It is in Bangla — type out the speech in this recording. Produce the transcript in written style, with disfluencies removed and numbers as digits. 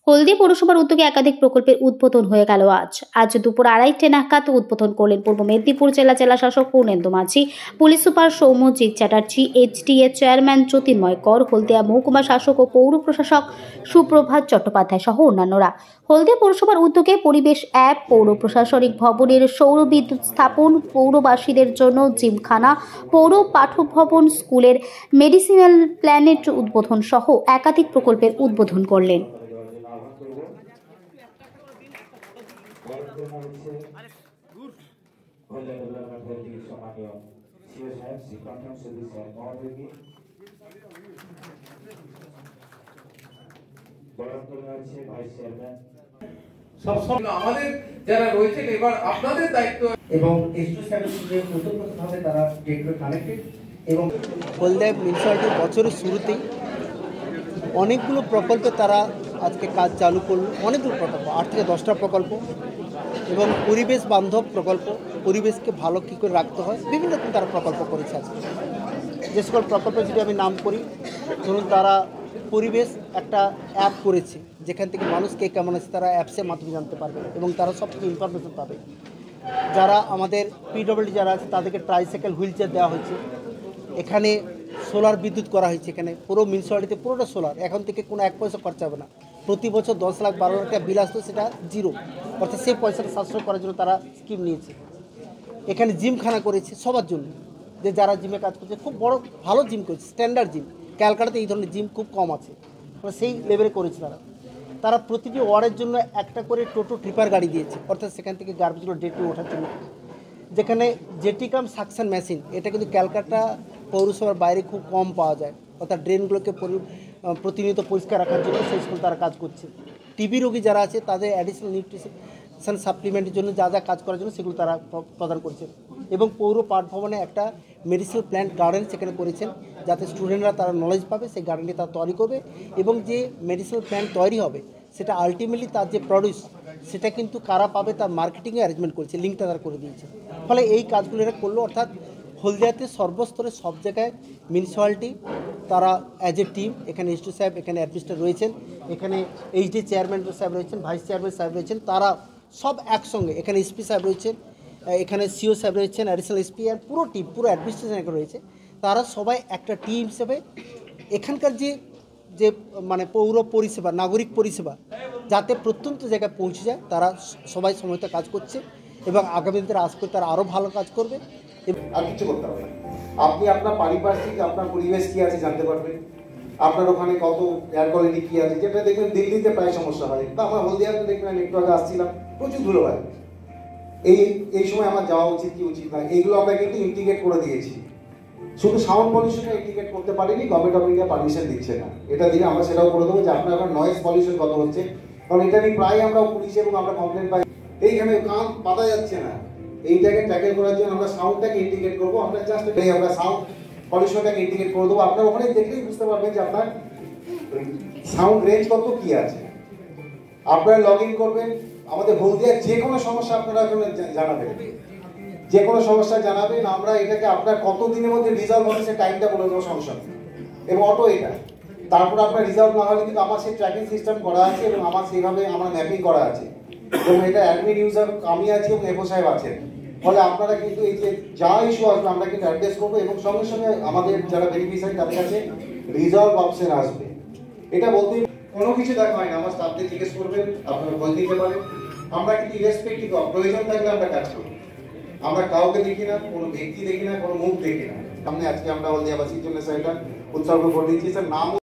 হলদিয়া পৌরসভার উদ্যোগে একাধিক প্রকল্পের উদ্বোধন হয়ে গেল। আজ দুপুর 2:30 নাগাদ উদ্বোধন করলেন পূর্ব মেদিনীপুর জেলা শাসক Purnendu Majhi, police super Soumyajit Chatterjee, HDA chairman Jyotirmoy Kar, Haldia মহকুমা শাসক ও পৌর প্রশাসক সুপ্রভাত চট্টোপাধ্যায় সহ অন্যান্যরা। হলদিয়া পৌরসভার উদ্যোগে পরিবেশ অ্যাপ, পৌর প্রশাসনিক ভবনের সৌর বিদ্যুৎ স্থাপন, পৌরবাসীদের জন্য জিমখানা, পৌর পাঠক ভবন, স্কুলের মেডিসিনাল প্ল্যানেট উদ্বোধন সহ একাধিক প্রকল্পের উদ্বোধন করলেন। আমাদের যারা রয়েছেন এবার আপনাদের দায়িত্ব এবং এসডিও সার্ভিস যে ওতপ্রোতভাবে তারা ডেটে কানেক্টেড এবং হলদিয়া মিউনিসিপ্যালিটির বছরের শুরুতেই অনেকগুলো প্রকল্পে তারা আজকে কাজ চালু করলো। অনেকগুলো প্রকল্প, 8 থেকে 10টা প্রকল্প এবং পরিবেশ বান্ধব প্রকল্প, পরিবেশকে ভালো কী করে রাখতে হয় বিভিন্ন রকম তারা প্রকল্প করেছে। আজকে যে সকল প্রকল্প যদি আমি নাম করি, ধরুন তারা পরিবেশ একটা অ্যাপ করেছে যেখান থেকে মানুষ কে কেমন আছে তারা অ্যাপসের মাধ্যমে জানতে পারবে এবং তারা সব কিছু ইনফরমেশন পাবে। যারা আমাদের পিডব্লিউডি যারা আছে তাদেরকে ট্রাইসাইকেল হুইল চেয়ার দেওয়া হয়েছে। এখানে সোলার বিদ্যুৎ করা হয়েছে, এখানে পুরো মিউনিসিপ্যালিটিতে পুরোটা সোলার, এখন থেকে কোনো 1 পয়সা খরচা হবে না। প্রতি বছর 10 লাখ 12 লাখ টাকা বিল আসতো, সেটা জিরো, অর্থাৎ সেই পয়সাটা সাশ্রয় করার জন্য তারা স্কিম নিয়েছে। এখানে জিমখানা করেছে সবার জন্য, যে যারা জিমে কাজ করছে খুব বড় ভালো জিম করেছে, স্ট্যান্ডার্ড জিম। ক্যালকাটাতে এই ধরনের জিম খুব কম আছে, সেই লেভেলে করেছে তারা প্রতিটি ওয়ার্ডের জন্য একটা করে টোটো ট্রিপার গাড়ি দিয়েছে, অর্থাৎ সেখান থেকে গার্বেজগুলো ডেটে ওঠার জন্য। যেখানে জেটিকাম সাকশন মেশিন, এটা কিন্তু ক্যালকাটা পৌরসভার বাইরে খুব কম পাওয়া যায়, অর্থাৎ ড্রেনগুলোকে প্রতিনিয়ত পরিষ্কার রাখার জন্য সেই স্কুল তারা কাজ করছে। টিবি রোগী যারা আছে তাদের অ্যাডিশনাল নিউট্রিশন সাপ্লিমেন্টের জন্য যা কাজ করার জন্য সেগুলো তারা প্রদান করছে। এবং পৌর পাঠ ভবনে একটা মেডিসিনাল প্ল্যান্ট গার্ডেন সেখানে করেছেন, যাতে স্টুডেন্টরা তারা নলেজ পাবে, সেই গার্ডেনটি তারা তৈরি করবে এবং যে মেডিসিনাল প্ল্যান্ট তৈরি হবে সেটা আলটিমেটলি তার যে প্রডিউস সেটা কিন্তু কারা পাবে তার মার্কেটিংয়ে অ্যারেঞ্জমেন্ট করেছে, লিঙ্কটা তারা করে দিয়েছে। ফলে এই কাজগুলো এরা করলো, অর্থাৎ হলদিয়াতে সর্বস্তরে সব জায়গায় মিউনিসিপ্যালিটি তারা অ্যাজ এ টিম, এখানে এসডিও সাহেব, এখানে অ্যাডমিনিস্ট্রেটর রয়েছেন, এখানে এইচডি চেয়ারম্যান সাহেব রয়েছেন, ভাইস চেয়ারম্যান সাহেব রয়েছেন, তারা সব একসঙ্গে, এখানে এসপি সাহেব রয়েছেন, এখানে সিও সাহেব রয়েছেন, অ্যাডিশনাল এসপি, আর পুরো টিম, পুরো অ্যাডমিনিস্ট্রেশন এখানে রয়েছে। তারা সবাই একটা টিম হিসেবে এখানকার যে মানে পৌর পরিষেবা, নাগরিক পরিষেবা যাতে প্রত্যন্ত জায়গায় পৌঁছে যায়, তারা সবাই সময়তে কাজ করছে এবং আগামী দিনে আজ করে তারা আরও ভালো কাজ করবে। আর কিছু করতে হবে না, আপনি আপনার পারিপার্শ্বিক আপনার পরিবেশ কী আছে জানতে পারবেন, আপনার ওখানে কত এয়ার কোয়ালিটি কী আছে, যেটা দেখবেন দিল্লিতে প্রায় সমস্যা হয়, বা আমার হলদিয়াতে দেখবেন একটু আগে আসছিলাম প্রচুর ধুলো হয়। এই সময় আমার যাওয়া উচিত কি উচিত না, এইগুলো আমরা কিন্তু ইন্টিগ্রেট করে দিয়েছি। শুধু সাউন্ড পলিউশনটা ইন্ডিকেট করতে পারিনি, গভর্নমেন্ট অফ ইন্ডিয়া পারমিশন দিচ্ছে না, এটা দিলে আমরা সেটাও করে দেবো যে আপনার নয়েজ পলিউশন কত হচ্ছে, কারণ এটা নিয়ে প্রায় আমরা পুলিশ এবং আমরা কমপ্লেন পাই। এইখানে কান পাতা যাচ্ছে না, এইটাকে ট্যাকেল করার জন্য আমরা সাউন্ডটাকে ইন্ডিকেট করবো, আমরা জাস্ট আমরা সাউন্ড পলিউশনটাকে ইন্ডিকেট করে দেবো। আপনার ওখানে দেখলেই বুঝতে পারবেন যে আপনার সাউন্ড রেঞ্জ কত কি আছে। আপনারা লগ ইন করবেন, আমাদের হলদিয়ার যে কোনো সমস্যা আপনারা জানাবেন, যে কোনো সমস্যা জানাবেন, আমরা এটাকে আপনার কত দিনের মধ্যে রিজলভ হবে সে টাইমটা বলে দেবো সমস্যা, এবং অটো এটা। তারপর আপনার রিজলভ না হলে কিন্তু আমার সেই ট্র্যাকিং সিস্টেম করা আছে এবং আমার সেইভাবে আমার ম্যাপিং করা আছে, এবং এটা অ্যাডমিন ইউজার আমি আছি এবং এফও সাহেব আছেন। ফলে আপনারা কিন্তু এই যে যা ইস্যু আসবে আমরা কিন্তু অ্যাড্রেস করবো এবং সঙ্গে সঙ্গে আমাদের যারা বেনিফিশিয়ারি তাদের কাছে রিজলভ অপশন আসবে। এটা বলতে কোনো কিছু দেখা হয় না, আমার স্টাফদের জিজ্ঞেস করবেন, আপনারা বল দিতে পারেন। আমরা কিন্তু ইরেসপেক্টিভ অফ প্রয়োজন থাকলে আমরা কাজ করি, আমরা কাউকে দেখি না, কোনো ব্যক্তি দেখি না, কোনো মুখ দেখি না। সামনে আজকে আমরা হলদিয়াবাসীর জন্য সেটা উৎসর্গ করে দিচ্ছি। স্যার নাম